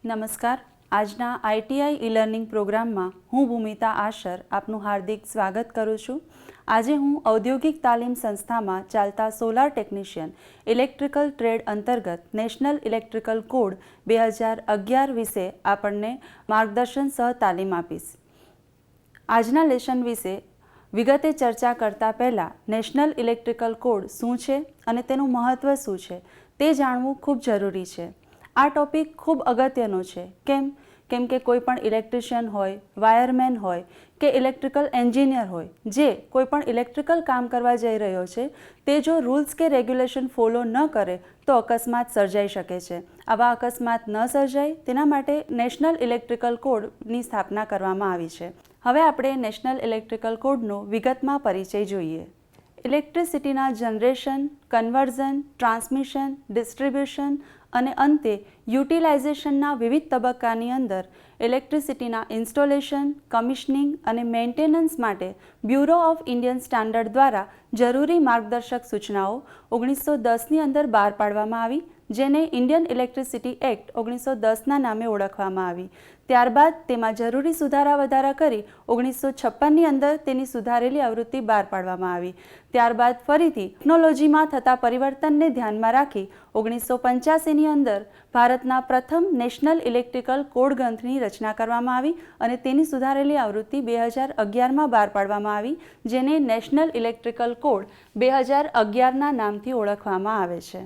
નમસ્કાર. આજના ITI e learning પ્રોગ્રામમાં હું ભૂમિતા આશર આપનું હાર્દિક સ્વાગત કરું છું. આજે હું ઔદ્યોગિક તાલીમ સંસ્થામાં ચાલતા સોલાર ટેકનિશિયન ઇલેક્ટ્રિકલ ટ્રેડ અંતર્ગત નેશનલ ઇલેક્ટ્રિકલ કોડ 2011 વિશે આપણને માર્ગદર્શન સહ તાલીમ આપીશ. આજના લેશન વિશે વિગતે ચર્ચા કરતા પહેલાં નેશનલ ઇલેક્ટ્રિકલ કોડ શું છે અને તેનું મહત્ત્વ શું છે તે જાણવું ખૂબ જરૂરી છે. આ ટૉપિક ખૂબ અગત્યનો છે. કેમ કે કોઈ પણ ઇલેક્ટ્રિશિયન હોય, વાયરમેન હોય કે ઇલેક્ટ્રિકલ એન્જિનિયર હોય જે કોઈ પણ ઇલેક્ટ્રિકલ કામ કરવા જઈ રહ્યો છે તે જો રૂલ્સ કે રેગ્યુલેશન ફોલો ન કરે તો અકસ્માત સર્જાઈ શકે છે. આવા અકસ્માત ન સર્જાય તેના માટે નેશનલ ઇલેક્ટ્રિકલ કોડની સ્થાપના કરવામાં આવી છે. હવે આપણે નેશનલ ઇલેક્ટ્રિકલ કોડનો વિગતમાં પરિચય જોઈએ. ઇલેક્ટ્રિસિટીના જનરેશન, કન્વર્ઝન, ટ્રાન્સમિશન, ડિસ્ટ્રીબ્યુશન અને અંતે યુટિલાઇઝેશનના વિવિધ તબક્કાની અંદર ઇલેક્ટ્રિસિટીના ઇન્સ્ટોલેશન, કમિશનિંગ અને મેન્ટેનન્સ માટે બ્યુરો ઓફ ઇન્ડિયન સ્ટાન્ડર્ડ દ્વારા જરૂરી માર્ગદર્શક સૂચનાઓ 1910ની અંદર બહાર પાડવામાં આવી, જેને ઇન્ડિયન ઇલેક્ટ્રિસિટી એક્ટ 1910ના નામે ઓળખવામાં આવી. ત્યારબાદ તેમાં જરૂરી સુધારા વધારા કરી 1956ની અંદર તેની સુધારેલી આવૃત્તિ બહાર પાડવામાં આવી. ત્યારબાદ ફરીથી ટેકનોલોજીમાં થતા પરિવર્તનને ધ્યાનમાં રાખી 1985ની અંદર ભારતના પ્રથમ નેશનલ ઇલેક્ટ્રિકલ કોડ ગ્રંથની રચના કરવામાં આવી અને તેની સુધારેલી આવૃત્તિ 2011માં બહાર પાડવામાં આવી, જેને નેશનલ ઇલેક્ટ્રિકલ કોડ 2011ના નામથી ઓળખવામાં આવે છે.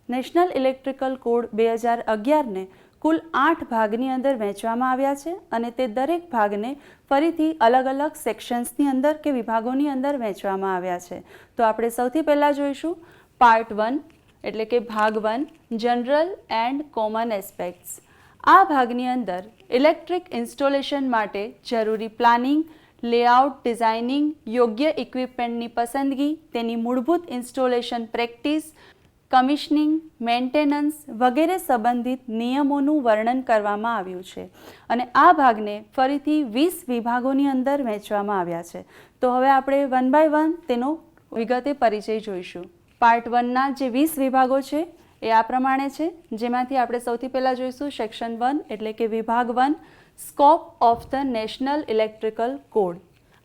નેશનલ ઇલેક્ટ્રિકલ કોડ 2011ને કુલ 8 ભાગની અંદર વહેંચવામાં આવ્યા છે અને તે દરેક ભાગને ફરીથી અલગ અલગ સેક્શન્સની અંદર કે વિભાગોની અંદર વહેંચવામાં આવ્યા છે. તો આપણે સૌથી પહેલાં જોઈશું પાર્ટ 1 એટલે કે ભાગ 1, જનરલ એન્ડ કોમન એસ્પેક્ટ્સ. આ ભાગની અંદર ઇલેક્ટ્રિક ઇન્સ્ટોલેશન માટે જરૂરી પ્લાનિંગ, લેઆઉટ, ડિઝાઇનિંગ, યોગ્ય ઇક્વિપમેન્ટની પસંદગી, તેની મૂળભૂત ઇન્સ્ટોલેશન પ્રેક્ટિસ, કમિશનિંગ, મેન્ટેનન્સ વગેરે સંબંધિત નિયમોનું વર્ણન કરવામાં આવ્યું છે અને આ ભાગને ફરીથી 20 વિભાગોની અંદર વહેંચવામાં આવ્યા છે. તો હવે આપણે વન બાય વન તેનો વિગતે પરિચય જોઈશું. પાર્ટ 1ના જે 20 વિભાગો છે એ આ પ્રમાણે છે, જેમાંથી આપણે સૌથી પહેલાં જોઈશું સેક્શન 1 એટલે કે વિભાગ 1, scope of the national electrical code.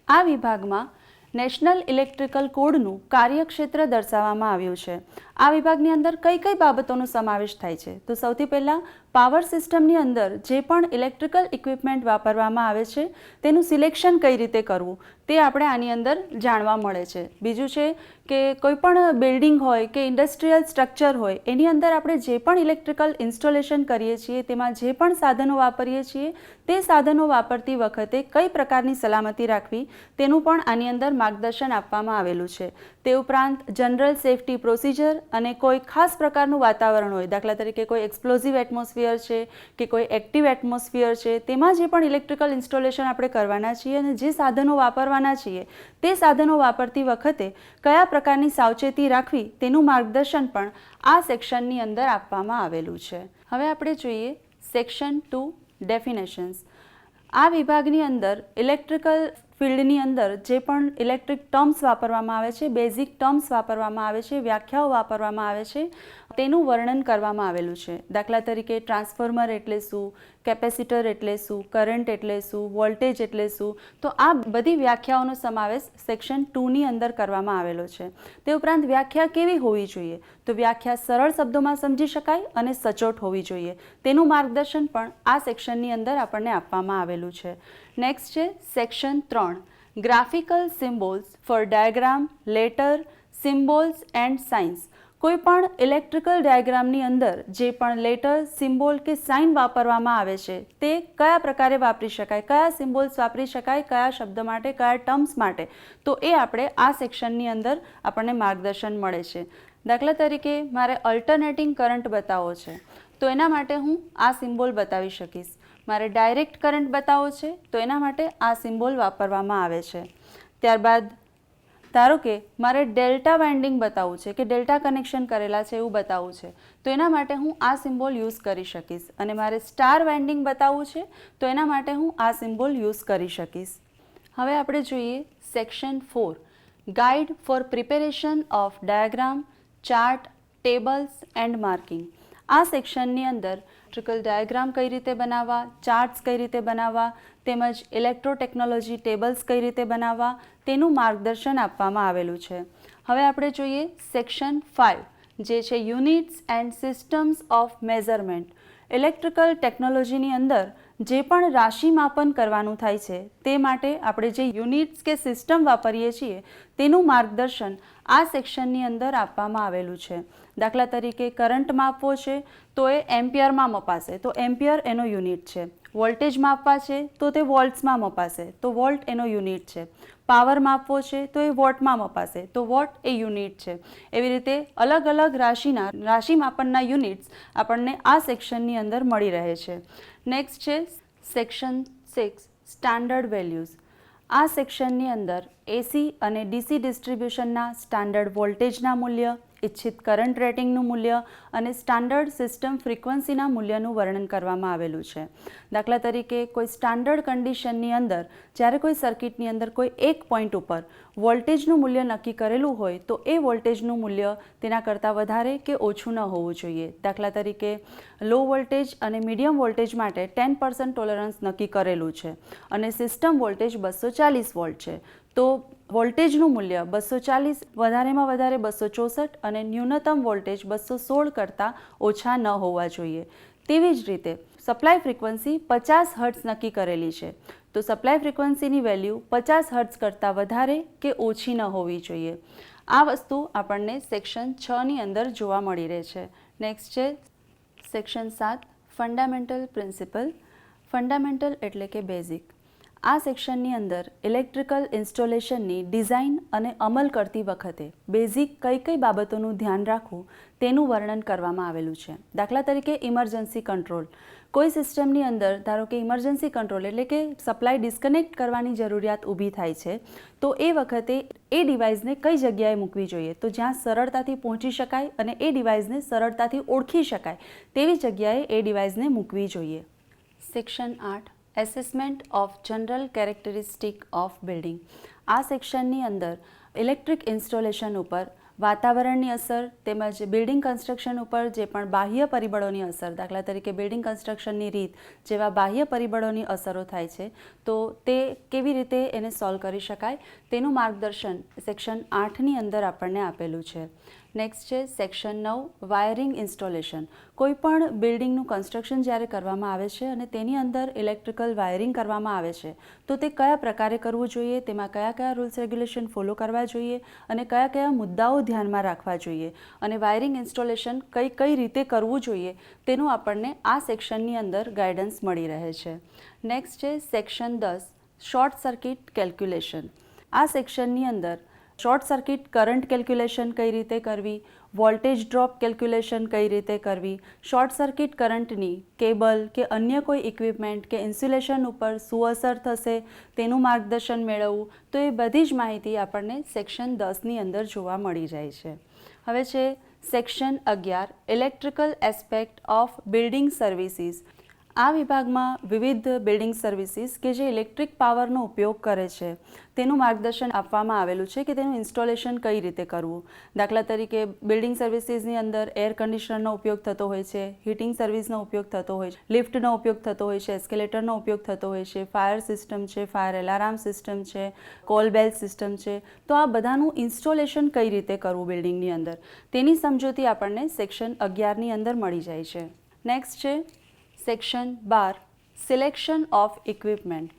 આ વિભાગમાં નેશનલ ઇલેક્ટ્રિકલ કોડનું કાર્યક્ષેત્ર દર્શાવવામાં આવ્યું છે. આ વિભાગની અંદર કઈ કઈ બાબતોનો સમાવેશ થાય છે? તો સૌથી પહેલાં પાવર સિસ્ટમની અંદર જે પણ ઇલેક્ટ્રિકલ ઇક્વિપમેન્ટ વાપરવામાં આવે છે તેનું સિલેક્શન કઈ રીતે કરવું તે આપણે આની અંદર જાણવા મળે છે. બીજું છે કે કોઈ પણ બિલ્ડિંગ હોય કે ઇન્ડસ્ટ્રીયલ સ્ટ્રક્ચર હોય એની અંદર આપણે જે પણ ઇલેક્ટ્રિકલ ઇન્સ્ટોલેશન કરીએ છીએ તેમાં જે પણ સાધનો વાપરીએ છીએ તે સાધનો વાપરતી વખતે કઈ પ્રકારની સલામતી રાખવી તેનું પણ આની અંદર માર્ગદર્શન આપવામાં આવેલું છે. તે ઉપરાંત જનરલ સેફટી પ્રોસિજર અને કોઈ ખાસ પ્રકારનું વાતાવરણ હોય, દાખલા તરીકે કોઈ એક્સપ્લોઝિવ એટમોસ્ફિયર છે કે કોઈ એક્ટિવ એટમોસ્ફિયર છે, તેમાં જે પણ ઇલેક્ટ્રિકલ ઇન્સ્ટોલેશન આપણે કરવાના છીએ અને જે સાધનો વાપરવાના છીએ તે સાધનો વાપરતી વખતે કયા પ્રકારની સાવચેતી રાખવી તેનું માર્ગદર્શન પણ આ સેક્શનની અંદર આપવામાં આવેલું છે. હવે આપણે જોઈએ સેક્શન 2, ડેફિનેશન્સ. આ વિભાગની અંદર ઇલેક્ટ્રિકલ ફિલ્ડની અંદર જે પણ ઇલેક્ટ્રિક ટર્મ્સ વાપરવામાં આવે છે, બેઝિક ટર્મ્સ વાપરવામાં આવે છે, વ્યાખ્યાઓ વાપરવામાં આવે છે તેનું વર્ણન કરવામાં આવેલું છે. દાખલા તરીકે ટ્રાન્સફોર્મર એટલે શું, કેપેસિટર એટલે શું, કરંટ એટલે શું, વોલ્ટેજ એટલે શું, તો આ બધી વ્યાખ્યાઓનો સમાવેશ સેક્શન 2ની અંદર કરવામાં આવેલો છે. તે ઉપરાંત વ્યાખ્યા કેવી હોવી જોઈએ? તો વ્યાખ્યા સરળ શબ્દોમાં સમજી શકાય અને સચોટ હોવી જોઈએ તેનું માર્ગદર્શન પણ આ સેક્શનની અંદર આપણને આપવામાં આવેલું છે. નેક્સ્ટ છે section 3, graphical symbols for diagram, letter, symbols and signs. કોઈ પણ ઇલેક્ટ્રિકલ ડાયાગ્રામની અંદર જે પણ લેટર, સિમ્બોલ કે સાઇન વાપરવામાં આવે છે તે કયા પ્રકારે વાપરી શકાય, કયા સિમ્બોલ્સ વાપરી શકાય, કયા શબ્દ માટે, કયા ટર્મ્સ માટે, તો એ આપણે આ સેક્શનની અંદર આપણને માર્ગદર્શન મળે છે. દાખલા તરીકે મારે અલ્ટરનેટિંગ કરંટ બતાવવો છે તો એના માટે હું આ સિમ્બોલ બતાવી શકીશ. મારે ડાયરેક્ટ કરંટ બતાવવો છે તો એના માટે આ સિમ્બોલ વાપરવામાં આવે છે. ત્યારબાદ ધારો કે મારે ડેલ્ટા વાઇન્ડિંગ બતાવવું છે કે ડેલ્ટા કનેક્શન કરેલા છે એવું બતાવવું છે તો એના માટે હું આ સિમ્બોલ યુઝ કરી શકીશ અને મારે સ્ટાર વાઇન્ડિંગ બતાવવું છે તો એના માટે હું આ સિમ્બોલ યુઝ કરી શકીશ. હવે આપણે જોઈએ section 4, guide for preparation of diagram, chart, tables and marking. આ સેક્શનની અંદર ઇલેક્ટ્રિકલ ડાયાગ્રામ કઈ રીતે બનાવવા, ચાર્ટ્સ કઈ રીતે બનાવવા, તેમજ ઇલેક્ટ્રોટેકનોલોજી ટેબલ્સ કઈ રીતે બનાવવા તેનું માર્ગદર્શન આપવામાં આવેલું છે. હવે આપણે જોઈએ સેક્શન 5 જે છે units and systems of measurement. Electrical ટેકનોલોજીની અંદર જે પણ રાશિ માપન કરવાનું થાય છે તે માટે આપણે જે યુનિટ્સ કે સિસ્ટમ વાપરીએ છીએ તેનું માર્ગદર્શન આ સેક્શનની અંદર આપવામાં આવેલું છે. દાખલા તરીકે કરંટ માપવો છે તો એ એમ્પિયરમાં મપાશે તો એમ્પિયર એનો યુનિટ છે. વોલ્ટેજ માપવા છે તો તે વોલ્ટ્સમાં મપાશે તો વોલ્ટ એનો યુનિટ છે. પાવર માપવો છે તો એ વોટમાં મપાશે તો વોટ એ યુનિટ છે. એવી રીતે અલગ અલગ રાશિ માપનના યુનિટ્સ આપણને આ સેક્શનની અંદર મળી રહે છે. નેક્સ્ટ છે સેક્શન 6 સ્ટાન્ડર્ડ વેલ્યુઝ. આ સેક્શનની અંદર એસી અને ડીસી ડિસ્ટ્રીબ્યુશનના સ્ટાન્ડર્ડ વોલ્ટેજના મૂલ્ય, ઇચ્છિત કરંટ રેટિંગનું મૂલ્ય અને સ્ટાન્ડર્ડ સિસ્ટમ ફ્રીક્વન્સીના મૂલ્યનું વર્ણન કરવામાં આવેલું છે. દાખલા તરીકે કોઈ સ્ટાન્ડર્ડ કન્ડિશનની અંદર જ્યારે કોઈ સર્કિટની અંદર કોઈ એક પોઈન્ટ ઉપર વોલ્ટેજનું મૂલ્ય નક્કી કરેલું હોય તો એ વોલ્ટેજનું મૂલ્ય તેના કરતાં વધારે કે ઓછું ન હોવું જોઈએ. દાખલા તરીકે લો વોલ્ટેજ અને મીડિયમ વોલ્ટેજ માટે 10% ટોલરન્સ નક્કી કરેલું છે અને સિસ્ટમ વોલ્ટેજ 240 વોલ્ટ છે તો વોલ્ટેજનું મૂલ્ય 240 વધારેમાં વધારે 264 અને ન્યૂનતમ વોલ્ટેજ 216 કરતાં ઓછા ન હોવા જોઈએ. તેવી જ રીતે સપ્લાય ફ્રીક્વન્સી 50 હર્ટ્ઝ નક્કી કરેલી છે તો સપ્લાય ફ્રીક્વન્સીની વેલ્યુ 50 હર્ટ્ઝ કરતાં વધારે કે ઓછી ન હોવી જોઈએ. આ વસ્તુ આપણને સેક્શન 6ની અંદર જોવા મળી રહે છે. નેક્સ્ટ છે સેક્શન 7 ફંડામેન્ટલ પ્રિન્સિપલ. ફંડામેન્ટલ એટલે કે બેઝિક. આ સેક્શનની અંદર ઇલેક્ટ્રિકલ ઇન્સ્ટોલેશનની ડિઝાઇન અને અમલ કરતી વખતે બેઝિક કઈ કઈ બાબતોનું ધ્યાન રાખવું તેનું વર્ણન કરવામાં આવેલું છે. દાખલા તરીકે ઇમરજન્સી કંટ્રોલ. કોઈ સિસ્ટમની અંદર ધારો કે ઇમરજન્સી કંટ્રોલ એટલે કે સપ્લાય ડિસ્કનેક્ટ કરવાની જરૂરિયાત ઊભી થાય છે તો એ વખતે એ ડિવાઇસને કઈ જગ્યાએ મૂકવી જોઈએ તો જ્યાં સરળતાથી પહોંચી શકાય અને એ ડિવાઇસને સરળતાથી ઓળખી શકાય તેવી જગ્યાએ એ ડિવાઇસને મૂકવી જોઈએ. Section 8 assessment of general characteristic of building. આ સેક્શનની અંદર ઇલેક્ટ્રિક ઇન્સ્ટોલેશન ઉપર વાતાવરણની અસર તેમજ બિલ્ડિંગ કન્સ્ટ્રક્શન ઉપર જે પણ બાહ્ય પરિબળોની અસર દાખલા તરીકે બિલ્ડિંગ કન્સ્ટ્રક્શનની રીત જેવા બાહ્ય પરિબળોની અસરો થાય છે તો તે કેવી રીતે એને સોલ્વ કરી શકાય તેનું માર્ગદર્શન સેક્શન 8ની અંદર આપણને આપેલું છે. નેક્સ્ટ છે સેક્શન 9 વાયરિંગ ઇન્સ્ટોલેશન. કોઈ પણ બિલ્ડિંગનું કન્સ્ટ્રક્શન જ્યારે કરવામાં આવે છે અને તેની અંદર ઇલેક્ટ્રિકલ વાયરિંગ કરવામાં આવે છે તો તે કયા પ્રકારે કરવું જોઈએ, તેમાં કયા કયા રૂલ્સ રેગ્યુલેશન ફોલો કરવા જોઈએ અને કયા કયા મુદ્દાઓ ધ્યાનમાં રાખવા જોઈએ અને વાયરિંગ ઇન્સ્ટોલેશન કઈ રીતે કરવું જોઈએ તેનું આપણને આ સેક્શનની અંદર ગાઈડન્સ મળી રહે છે. નેક્સ્ટ છે સેક્શન 10 શોર્ટ સર્કિટ કેલ્ક્યુલેશન. આ સેક્શનની અંદર શોર્ટ સર્કિટ કરંટ કેલ્ક્યુલેશન કઈ રીતે કરવી, વોલ્ટેજ ડ્રોપ કેલ્ક્યુલેશન કઈ રીતે કરવી, શોર્ટ સર્કિટ કરંટની કેબલ કે અન્ય કોઈ ઇક્વિપમેન્ટ કે ઇન્સ્યુલેશન ઉપર શું અસર થશે તેનું માર્ગદર્શન મેળવવું તો એ બધી જ માહિતી આપણને સેક્શન 10ની અંદર જોવા મળી જાય છે. હવે છે section 11 electrical aspect of building services. આ વિભાગમાં વિવિધ બિલ્ડિંગ સર્વિસીસ કે જે ઇલેક્ટ્રિક પાવરનો ઉપયોગ કરે છે તેનું માર્ગદર્શન આપવામાં આવેલું છે કે તેનું ઇન્સ્ટોલેશન કઈ રીતે કરવું. દાખલા તરીકે બિલ્ડિંગ સર્વિસીસની અંદર એર કન્ડિશનરનો ઉપયોગ થતો હોય છે, હીટિંગ સર્વિસનો ઉપયોગ થતો હોય છે, લિફ્ટનો ઉપયોગ થતો હોય છે, એસ્કેલેટરનો ઉપયોગ થતો હોય છે, ફાયર સિસ્ટમ છે, ફાયર એલાર્મ સિસ્ટમ છે, કોલ બેલ સિસ્ટમ છે. તો આ બધાનું ઇન્સ્ટોલેશન કઈ રીતે કરવું બિલ્ડિંગની અંદર તેની સમજૂતી આપણને સેક્શન 11ની અંદર મળી જાય છે. નેક્સ્ટ છે સેક્શન 12 સિલેક્શન ઓફ ઇક્વિપમેન્ટ.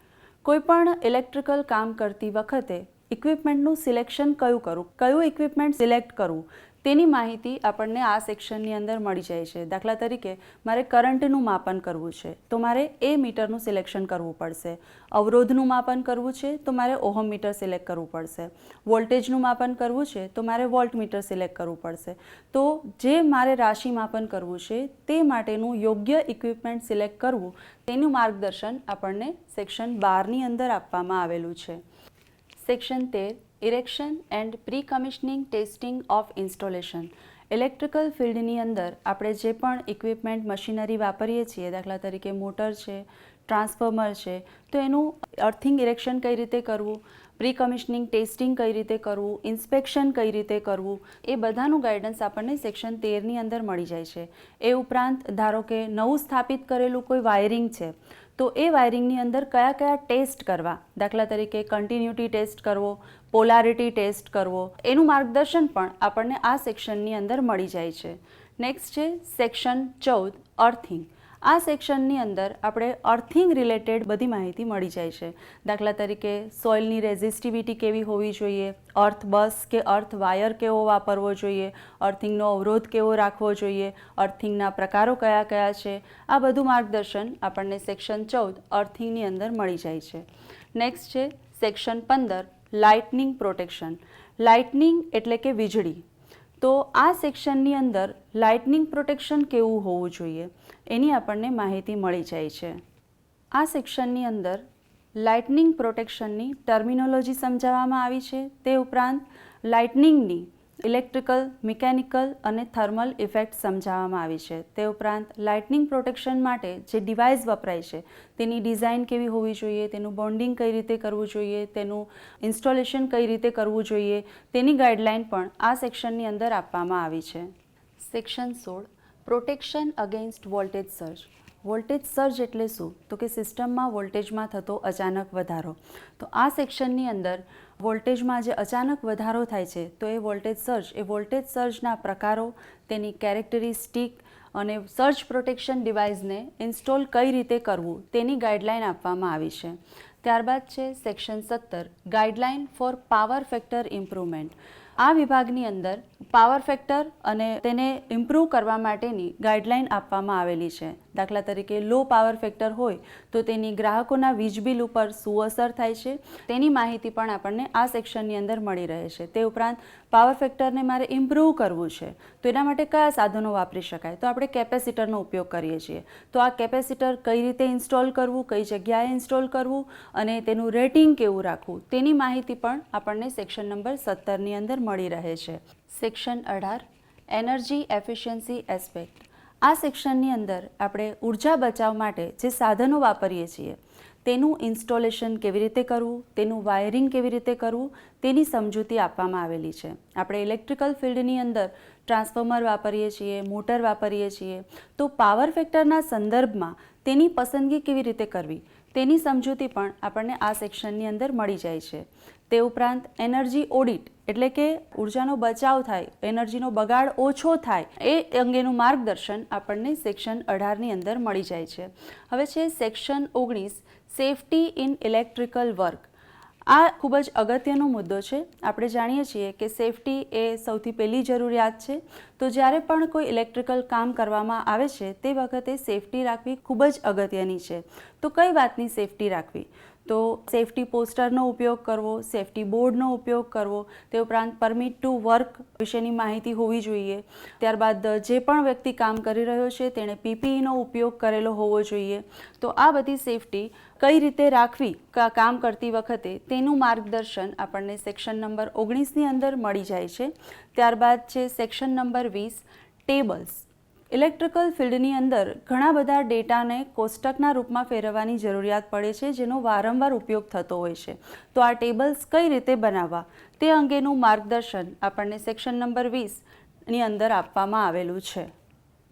કોઈપણ ઇલેક્ટ્રિકલ કામ કરતી વખતે ઇક્વિપમેન્ટનું સિલેક્શન કયું ઇક્વિપમેન્ટ સિલેક્ટ કરવું તેની માહિતી આપણને આ સેક્શનની અંદર મળી જાય છે. દાખલા તરીકે મારે કરંટનું માપન કરવું છે તો મારે એ મીટરનું સિલેક્શન કરવું પડશે. અવરોધનું માપન કરવું છે તો મારે ઓહમ મીટર સિલેક્ટ કરવું પડશે. વોલ્ટેજનું માપન કરવું છે તો મારે વોલ્ટ મીટર સિલેક્ટ કરવું પડશે. તો જે મારે રાશિ માપન કરવું છે તે માટેનું યોગ્ય ઇક્વિપમેન્ટ સિલેક્ટ કરવું તેનું માર્ગદર્શન આપણને સેક્શન 12ની અંદર આપવામાં આવેલું છે. Section 13 erection and pre commissioning testing of installation. Electrical ફિલ્ડની અંદર આપણે જે પણ ઇક્વિપમેન્ટ મશીનરી વાપરીએ છીએ દાખલા તરીકે મોટર છે, ટ્રાન્સફોર્મર છે, તો એનું અર્થિંગ ઇરેક્શન કઈ રીતે કરવું, પ્રી કમિશનિંગ ટેસ્ટિંગ કઈ રીતે કરવું, ઇન્સ્પેક્શન કઈ રીતે કરવું, એ બધાનું ગાઈડન્સ આપણને સેક્શન 13ની અંદર મળી જાય છે. એ ઉપરાંત ધારો કે નવું સ્થાપિત કરેલું કોઈ વાયરિંગ છે, તો એ વાયરિંગની અંદર કયા કયા ટેસ્ટ કરવા, દાખલા તરીકે કન્ટિન્યુટી ટેસ્ટ કરવો, પોલારિટી ટેસ્ટ કરવો, એનું માર્ગદર્શન પણ આપણને આ સેક્શનની અંદર મળી જાય છે. નેક્સ્ટ છે સેક્શન 14 અર્થિંગ. આ સેક્શનની અંદર આપણે અર્થિંગ રિલેટેડ બધી માહિતી મળી જાય છે. દાખલા તરીકે સોઇલની રેઝિસ્ટિવિટી કેવી હોવી જોઈએ, અર્થ બસ કે અર્થ વાયર કેવો વાપરવો જોઈએ, અર્થિંગનો અવરોધ કેવો રાખવો જોઈએ, અર્થિંગના પ્રકારો કયા કયા છે, આ બધું માર્ગદર્શન આપણને સેક્શન 14 અર્થિંગની અંદર મળી જાય છે. નેક્સ્ટ છે સેક્શન 15 લાઇટનિંગ પ્રોટેક્શન. લાઇટનિંગ એટલે કે વીજળી. તો આ સેક્શનની અંદર લાઇટનિંગ પ્રોટેક્શન કેવું હોવું જોઈએ એની આપણને માહિતી મળી જાય છે. આ સેક્શનની અંદર લાઇટનિંગ પ્રોટેક્શનની ટર્મિનોલોજી સમજાવવામાં આવી છે. તે ઉપરાંત લાઇટનિંગની ઇલેક્ટ્રિકલ, મિકેનિકલ અને થર્મલ ઇફેક્ટ સમજાવવામાં આવી છે. તે ઉપરાંત લાઇટનિંગ પ્રોટેક્શન માટે જે ડિવાઇસ વપરાય છે તેની ડિઝાઇન કેવી હોવી જોઈએ, તેનું બોન્ડિંગ કઈ રીતે કરવું જોઈએ, તેનું ઇન્સ્ટોલેશન કઈ રીતે કરવું જોઈએ, તેની ગાઈડલાઇન પણ આ સેક્શનની અંદર આપવામાં આવી છે. Section 16 protection against voltage surge. Voltage surge એટલે શું? તો કે સિસ્ટમમાં વોલ્ટેજમાં થતો અચાનક વધારો. તો આ સેક્શનની અંદર વોલ્ટેજમાં જે અચાનક વધારો થાય છે તો એ વોલ્ટેજ સર્જના પ્રકારો, તેની કેરેક્ટરિસ્ટિક અને સર્જ પ્રોટેક્શન ડિવાઇસને ઇન્સ્ટોલ કઈ રીતે કરવું તેની ગાઈડલાઇન આપવામાં આવી છે. ત્યારબાદ છે section 17 guideline for power factor improvement. આ વિભાગની અંદર પાવર ફેક્ટર અને તેને ઇમ્પ્રૂવ કરવા માટેની ગાઈડલાઇન આપવામાં આવેલી છે. દાખલા તરીકે લો પાવર ફેક્ટર હોય તો તેની ગ્રાહકોના વીજ બિલ ઉપર શું અસર થાય છે તેની માહિતી પણ આપણને આ સેક્શનની અંદર મળી રહે છે. તે ઉપરાંત પાવર ફેક્ટરને મારે ઇમ્પ્રૂવ કરવું છે તો એના માટે કયા સાધનો વાપરી શકાય? તો આપણે કેપેસિટરનો ઉપયોગ કરીએ છીએ. તો આ કેપેસિટર કઈ રીતે ઇન્સ્ટોલ કરવું, કઈ જગ્યાએ ઇન્સ્ટોલ કરવું અને તેનું રેટિંગ કેવું રાખવું તેની માહિતી પણ આપણને સેક્શન નંબર 17ની અંદર મળી રહે છે. Section 18 energy efficiency aspect. આ સેક્શનની અંદર આપણે ઉર્જા બચાવ માટે જે સાધનો વાપરીએ છીએ તેનું ઇન્સ્ટોલેશન કેવી રીતે કરવું, તેનું વાયરિંગ કેવી રીતે કરવું તેની સમજૂતી આપવામાં આવેલી છે. આપણે ઇલેક્ટ્રિકલ ફિલ્ડની અંદર ટ્રાન્સફોર્મર વાપરીએ છીએ, મોટર વાપરીએ છીએ, તો પાવર ફેક્ટરના સંદર્ભમાં તેની પસંદગી કેવી રીતે કરવી તેની સમજૂતી પણ આપણને આ સેક્શનની અંદર મળી જાય છે. તે ઉપરાંત એનર્જી ઓડિટ એટલે કે ઉર્જાનો બચાવ થાય, એનર્જીનો બગાડ ઓછો થાય એ અંગેનું માર્ગદર્શન આપણને સેક્શન 18ની અંદર મળી જાય છે. હવે છે section 19 safety in electrical work. આ ખૂબ જ અગત્યનો મુદ્દો છે. આપણે જાણીએ છીએ કે સેફટી એ સૌથી પહેલી જરૂરિયાત છે. તો જ્યારે પણ કોઈ ઇલેક્ટ્રિકલ કામ કરવામાં આવે છે તે વખતે સેફટી રાખવી ખૂબ જ અગત્યની છે. તો કઈ વાતની સેફટી રાખવી? તો સેફટી પોસ્ટરનો ઉપયોગ કરવો, સેફટી બોર્ડનો ઉપયોગ કરવો, તે ઉપરાંત પરમિટ ટુ વર્ક વિશેની માહિતી હોવી જોઈએ. ત્યારબાદ જે પણ વ્યક્તિ કામ કરી રહ્યો છે તેણે પીપીઈનો ઉપયોગ કરેલો હોવો જોઈએ. તો આ બધી સેફટી કઈ રીતે રાખવી કામ કરતી વખતે તેનું માર્ગદર્શન આપણને સેક્શન નંબર 19ની અંદર મળી જાય છે. ત્યારબાદ છે સેક્શન નંબર 20 ટેબલ્સ. ઇલેક્ટ્રિકલ ફિલ્ડની અંદર ઘણા બધા ડેટાને કોષ્ટકના રૂપમાં ફેરવવાની જરૂરિયાત પડે છે જેનો વારંવાર ઉપયોગ થતો હોય છે. તો આ ટેબલ્સ કઈ રીતે બનાવવા તે અંગેનું માર્ગદર્શન આપણને સેક્શન નંબર 20ની અંદર આપવામાં આવેલું છે.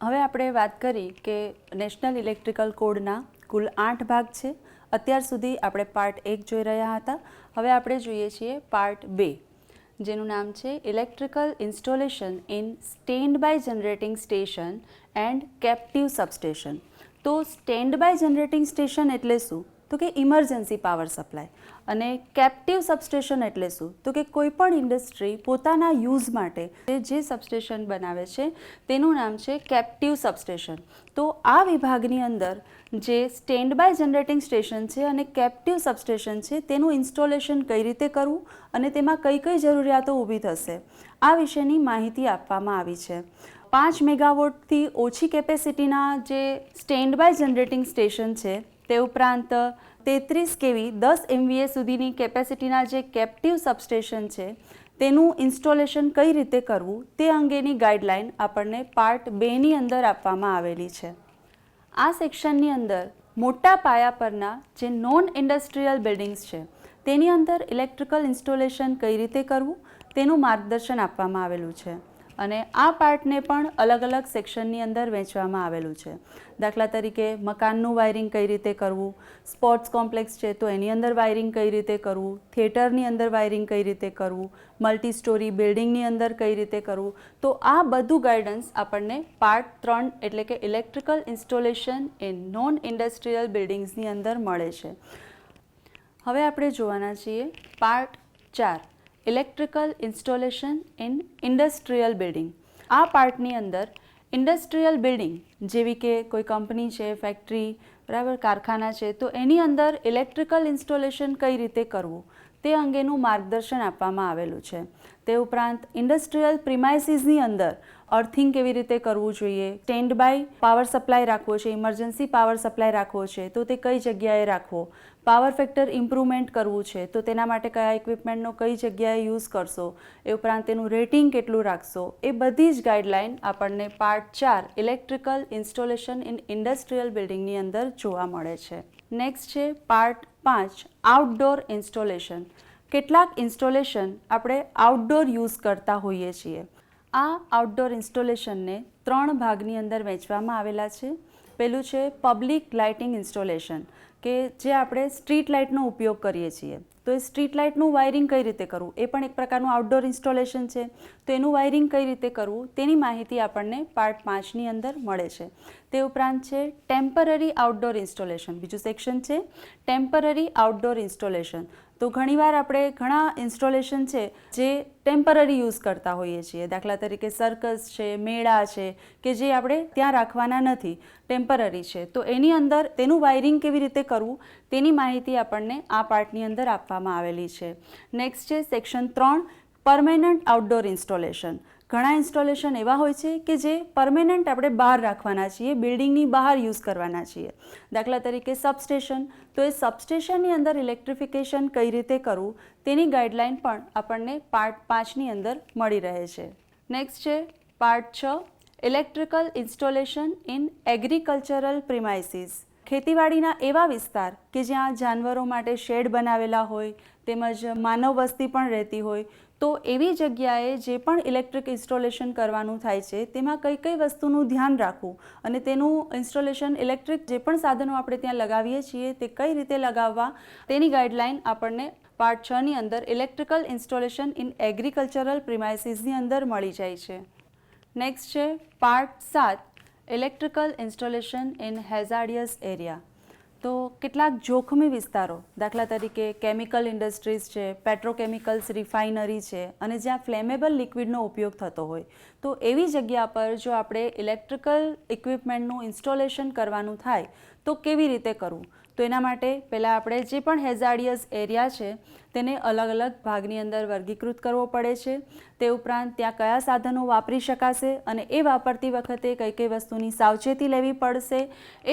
હવે આપણે વાત કરી કે નેશનલ ઇલેક્ટ્રિકલ કોડના કુલ 8 ભાગ છે. અત્યાર સુધી આપણે પાર્ટ 1 જોઈ રહ્યા હતા. હવે આપણે જોઈએ છીએ પાર્ટ 2 જેનું નામ છે electrical installation in standby generating station and captive substation. તો સ્ટેન્ડ બાય જનરેટિંગ સ્ટેશન એટલે શું? તો કે ઇમરજન્સી પાવર સપ્લાય. અને કેપ્ટિવ સબસ્ટેશન એટલે શું? તો કે કોઈ પણ ઇન્ડસ્ટ્રી પોતાના યુઝ માટે જે સબસ્ટેશન બનાવે છે તેનું નામ છે કેપ્ટિવ સબસ્ટેશન. તો આ વિભાગની અંદર જે સ્ટેન્ડ બાય જનરેટિંગ સ્ટેશન છે અને કેપ્ટિવ સબસ્ટેશન છે તેનું ઇન્સ્ટોલેશન કઈ રીતે કરવું અને તેમાં કઈ કઈ જરૂરિયાતો ઊભી થશે આ વિશેની માહિતી આપવામાં આવી છે. 5 મેગાવોટથી ઓછી કેપેસિટીના જે સ્ટેન્ડ બાય જનરેટિંગ સ્ટેશન છે તે ઉપરાંત 33 કેવી 10 MVA સુધીની કેપેસિટીના જે કેપ્ટિવ સબસ્ટેશન છે તેનું ઇન્સ્ટોલેશન કઈ રીતે કરવું તે અંગેની ગાઈડલાઇન આપણને પાર્ટ 2ની અંદર આપવામાં આવેલી છે. આ સેક્શનની અંદર મોટા પાયા પરના જે નોન ઇન્ડસ્ટ્રીયલ બિલ્ડિંગ્સ છે તેની અંદર ઇલેક્ટ્રિકલ ઇન્સ્ટોલેશન કઈ રીતે કરવું તેનું માર્ગદર્શન આપવામાં આવેલું છે. અને આ પાર્ટને પણ અલગ અલગ સેક્શનની અંદર વહેંચવામાં આવેલું છે. દાખલા તરીકે મકાનનું વાયરિંગ કઈ રીતે કરવું, સ્પોર્ટ્સ કોમ્પ્લેક્સ છે તો એની અંદર વાયરિંગ કઈ રીતે કરવું, થિયેટરની અંદર વાયરિંગ કઈ રીતે કરવું, મલ્ટી સ્ટોરી બિલ્ડિંગની અંદર કઈ રીતે કરવું. તો આ બધું ગાઈડન્સ આપણને પાર્ટ 3 એટલે કે electrical installation in non industrial બિલ્ડિંગ્સની અંદર મળે છે. હવે આપણે જોવાના છીએ part 4 electrical installation in industrial building. આ પાર્ટની અંદર ઇન્ડસ્ટ્રીયલ બિલ્ડિંગ જેવી કે કોઈ કંપની છે, ફેક્ટરી, બરાબર, કારખાના છે તો એની અંદર ઇલેક્ટ્રિકલ ઇન્સ્ટોલેશન કઈ રીતે કરવું તે અંગેનું માર્ગદર્શન આપવામાં આવેલું છે. તે ઉપરાંત ઇન્ડસ્ટ્રીયલ પ્રિમાઇસીસની અંદર અર્થિંગ કેવી રીતે કરવું જોઈએ, સ્ટેન્ડ બાય પાવર સપ્લાય રાખવો છે, ઇમરજન્સી પાવર સપ્લાય રાખવો છે તો તે કઈ જગ્યાએ રાખવો, પાવર ફેક્ટર ઇમ્પ્રુવમેન્ટ કરવું છે તો તેના માટે કયા ઇક્વિપમેન્ટનો કઈ જગ્યાએ યુઝ કરશો, એ ઉપરાંત તેનું રેટિંગ કેટલું રાખશો, એ બધી જ ગાઈડલાઇન આપણને part 4 electrical installation in industrial બિલ્ડિંગની અંદર જોવા મળે છે. નેક્સ્ટ છે પાર્ટ 5 આઉટડોર ઇન્સ્ટોલેશન. કેટલાક ઇન્સ્ટોલેશન આપણે આઉટડોર યુઝ કરતા હોઈએ છીએ. આ આઉટડોર ઇન્સ્ટોલેશનને 3 ભાગની અંદર વહેંચવામાં આવેલા છે. પહેલું છે પબ્લિક લાઇટિંગ ઇન્સ્ટોલેશન, કે જે આપણે સ્ટ્રીટ લાઇટનો ઉપયોગ કરીએ છીએ તો એ સ્ટ્રીટ લાઇટનું વાયરિંગ કઈ રીતે કરવું એ પણ એક પ્રકારનું આઉટડોર ઇન્સ્ટોલેશન છે. તો એનું વાયરિંગ કઈ રીતે કરવું તેની માહિતી આપણને પાર્ટ 5ની અંદર મળે છે. તે ઉપરાંત છે ટેમ્પરરી આઉટડોર ઇન્સ્ટોલેશન, બીજું સેક્શન છે ટેમ્પરરી આઉટડોર ઇન્સ્ટોલેશન. તો ઘણીવાર આપણે ઘણા ઇન્સ્ટોલેશન છે જે ટેમ્પરરી યુઝ કરતા હોઈએ છીએ. દાખલા તરીકે સર્કસ છે, મેળા છે કે જે આપણે ત્યાં રાખવાના નથી, ટેમ્પરરી છે. તો એની અંદર તેનું વાયરિંગ કેવી રીતે કરવું તેની માહિતી આપણને આ પાર્ટની અંદર આપવામાં આવેલી છે. નેક્સ્ટ છે સેક્શન 3 પરમેનન્ટ આઉટડોર ઇન્સ્ટોલેશન. ઘણા ઇન્સ્ટોલેશન એવા હોય છે કે જે પરમેનન્ટ આપણે બહાર રાખવાના છીએ, બિલ્ડિંગની બહાર યુઝ કરવાના છીએ. દાખલા તરીકે સબસ્ટેશન, તો એ સબસ્ટેશનની અંદર ઇલેક્ટ્રિફિકેશન કઈ રીતે કરવું તેની ગાઈડલાઇન પણ આપણને પાર્ટ 5ની અંદર મળી રહે છે. નેક્સ્ટ છે part 6 electrical installation in agricultural premises. ખેતીવાડીના એવા વિસ્તાર કે જ્યાં જાનવરો માટે શેડ બનાવેલા હોય તેમજ માનવ વસ્તી પણ રહેતી હોય તો એવી જગ્યાએ જે પણ ઇલેક્ટ્રિક ઇન્સ્ટોલેશન કરવાનું થાય છે તેમાં કઈ કઈ વસ્તુનું ધ્યાન રાખવું અને તેનું ઇન્સ્ટોલેશન ઇલેક્ટ્રિક જે પણ સાધનો આપણે ત્યાં લગાવીએ છીએ તે કઈ રીતે લગાવવા તેની ગાઈડલાઇન આપણને પાર્ટ 6ની અંદર ઇલેક્ટ્રિકલ ઇન્સ્ટોલેશન ઇન એગ્રીકલ્ચરલ પ્રિમાઇસીસની અંદર મળી જાય છે. નેક્સ્ટ છે part 7 electrical installation in hazardous area. તો કેટલાક જોખમી વિસ્તારો, દાખલા તરીકે કેમિકલ ઇન્ડસ્ટ્રીઝ છે, પેટ્રોકેમિકલ્સ રિફાઇનરી છે અને જ્યાં ફ્લેમેબલ લિક્વિડનો ઉપયોગ થતો હોય તો એવી જગ્યા પર જો આપણે ઇલેક્ટ્રિકલ ઇક્વિપમેન્ટનું ઇન્સ્ટોલેશન કરવાનું થાય તો કેવી રીતે કરવું. તો એના માટે પહેલાં આપણે જે પણ હેઝાર્ડિયસ એરિયા છે તેને અલગ અલગ ભાગની અંદર વર્ગીકૃત કરવો પડે છે. તે ઉપરાંત ત્યાં કયા સાધનો વાપરી શકાશે અને એ વાપરતી વખતે કઈ કઈ વસ્તુની સાવચેતી લેવી પડશે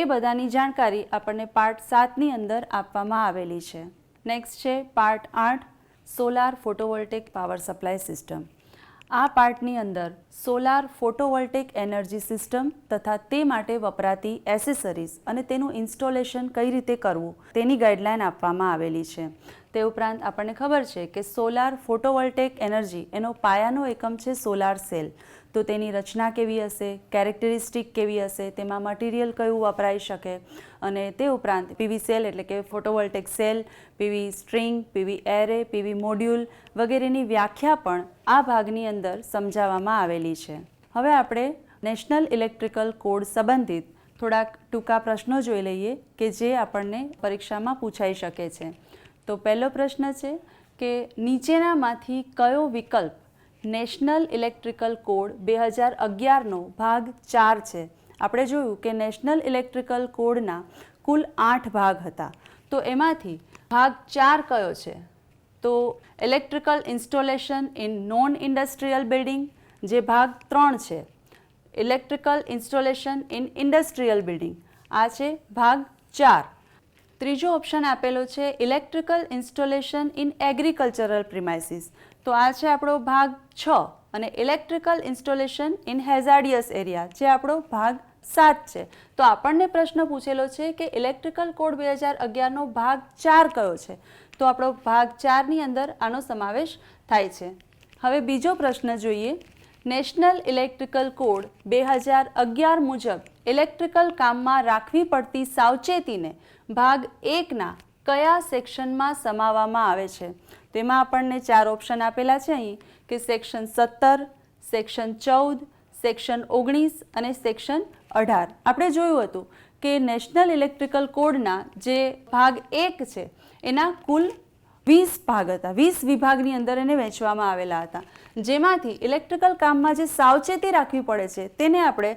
એ બધાની જાણકારી આપણને પાર્ટ 7ની અંદર આપવામાં આવેલી છે. નેક્સ્ટ છે part 8 solar photovoltaic power supply system. આ પાર્ટની અંદર સોલાર ફોટોવોલ્ટેઇક એનર્જી સિસ્ટમ તથા તે માટે વપરાતી એસેસરીઝ અને તેનું ઇન્સ્ટોલેશન કઈ રીતે કરવું તેની ગાઈડલાઇન આપવામાં આવેલી છે. તે ઉપરાંત આપણને ખબર છે કે સોલાર ફોટોવોલ્ટેઇક એનર્જી એનો પાયાનો એકમ છે સોલાર સેલ. તો તેની રચના કેવી હશે, કેરેક્ટરિસ્ટિક કેવી હશે, તેમાં મટીરિયલ કયું વપરાઈ શકે અને તે ઉપરાંત પીવી સેલ એટલે કે photovoltaic cell, PV string, PV array, PV module વગેરેની વ્યાખ્યા પણ આ ભાગની અંદર સમજાવવામાં આવેલી છે. હવે આપણે નેશનલ ઇલેક્ટ્રિકલ કોડ સંબંધિત થોડાક ટૂંકા પ્રશ્નો જોઈ લઈએ કે જે આપણને પરીક્ષામાં પૂછાઈ શકે છે. તો પહેલો પ્રશ્ન છે કે નીચેનામાંથી કયો વિકલ્પ નેશનલ ઇલેક્ટ્રિકલ કોડ 2011નો ભાગ 4 છે. આપણે જોયું કે નેશનલ ઇલેક્ટ્રિકલ કોડના કુલ 8 ભાગ હતા તો એમાંથી ભાગ 4 કયો છે. તો electrical installation in non industrial building જે ભાગ 3 છે. Electrical installation in industrial building આ છે ભાગ 4. ત્રીજો ઓપ્શન આપેલો છે electrical installation in agricultural premises. તો આ છે આપણો ભાગ 6 અને electrical installation in hazardous area જે આપણો ભાગ 7 છે. તો આપણને પ્રશ્ન પૂછેલો છે કે ઇલેક્ટ્રિકલ કોડ 2011નો ભાગ 4 કયો છે, તો આપણો ભાગ 4ની અંદર આનો સમાવેશ થાય છે. હવે બીજો પ્રશ્ન જોઈએ. નેશનલ ઇલેક્ટ્રિકલ કોડ 2011 મુજબ ઇલેક્ટ્રિકલ કામમાં રાખવી પડતી સાવચેતીને ભાગ 1ના કયા સેક્શનમાં સમાવવામાં આવે છે? તેમાં આપણને 4 ઓપ્શન આપેલા છે અહીં કે સેક્શન 17, સેક્શન 14, સેક્શન 19 અને સેક્શન 18. આપણે જોયું હતું કે નેશનલ ઇલેક્ટ્રિકલ કોડના જે ભાગ 1 છે એના કુલ 20 ભાગ હતા, 20 વિભાગની અંદર એને વહેંચવામાં આવેલા હતા, જેમાંથી ઇલેક્ટ્રિકલ કામમાં જે સાવચેતી રાખવી પડે છે તેને આપણે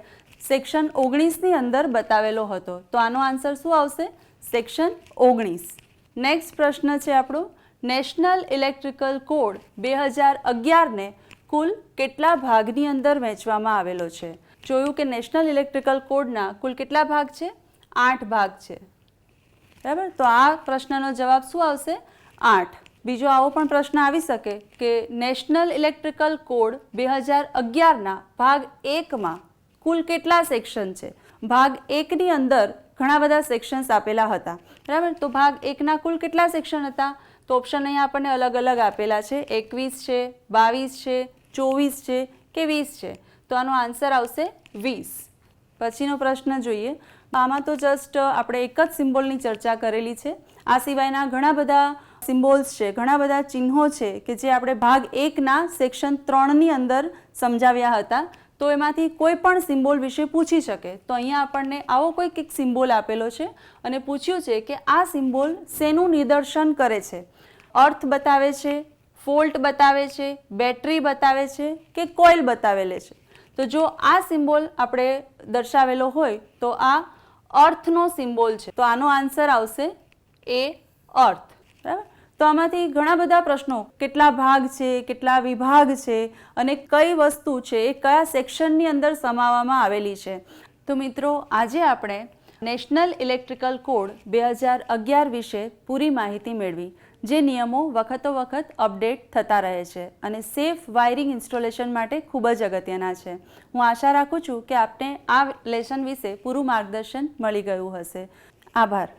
સેક્શન 19ની અંદર બતાવેલો હતો. તો આનો આન્સર શું આવશે? સેક્શન 19. નેક્સ્ટ પ્રશ્ન છે આપણો, નેશનલ ઇલેક્ટ્રિકલ કોડ 2011ને કુલ કેટલા ભાગની અંદર વહેંચવામાં આવેલો છે? જોયું કે નેશનલ ઇલેક્ટ્રિકલ કોડના કુલ કેટલા ભાગ છે? 8 ભાગ છે, બરાબર. તો આ પ્રશ્નનો જવાબ શું આવશે? 8. બીજો આવો પણ પ્રશ્ન આવી શકે કે નેશનલ ઇલેક્ટ્રિકલ કોડ 2011ના ભાગ 1માં કુલ કેટલા સેક્શન છે? ભાગ 1ની અંદર ઘણા બધા સેક્શન્સ આપેલા હતા, બરાબર. તો ભાગ 1ના કુલ કેટલા સેક્શન હતા? તો ઓપ્શન અહીંયા આપણને અલગ અલગ આપેલા છે, 21 છે, 22 છે, 24 છે કે 20 છે. તો આનો આન્સર આવશે 20. પછીનો પ્રશ્ન જોઈએ. આમાં તો જસ્ટ આપણે એક જ સિમ્બોલની ચર્ચા કરેલી છે. આ સિવાયના ઘણા બધા સિમ્બોલ્સ છે, ઘણા બધા ચિહ્નો છે કે જે આપણે ભાગ 1ના સેક્શન 3ની અંદર સમજાવ્યા હતા. તો એમાંથી કોઈ પણ સિમ્બોલ વિશે પૂછી શકે. તો અહીંયા આપણને આવો કોઈક એક સિમ્બોલ આપેલો છે અને પૂછ્યું છે કે આ સિમ્બોલ શેનું નિદર્શન કરે છે? અર્થ બતાવે છે, ફોલ્ટ બતાવે છે, બેટરી બતાવે છે કે કોઇલ બતાવેલે છે? તો જો આ સિમ્બોલ આપણે દર્શાવેલો હોય તો આ અર્થનો સિમ્બોલ છે. તો આનો આન્સર આવશે એ, અર્થ, બરાબર. તો આમાંથી ઘણા બધા પ્રશ્નો, કેટલા ભાગ છે, કેટલા વિભાગ છે અને કઈ વસ્તુ છે એ કયા સેક્શનની અંદર સમાવવામાં આવેલી છે. તો મિત્રો, આજે આપણે નેશનલ ઇલેક્ટ્રિકલ કોડ 2011 વિશે પૂરી માહિતી મેળવી, જે નિયમો વખતોવખત અપડેટ થતા રહે છે અને સેફ વાયરિંગ ઇન્સ્ટોલેશન માટે ખૂબ જ અગત્યના છે. હું આશા રાખું છું કે આપને આ લેસન વિશે પૂરું માર્ગદર્શન મળી ગયું હશે. આભાર.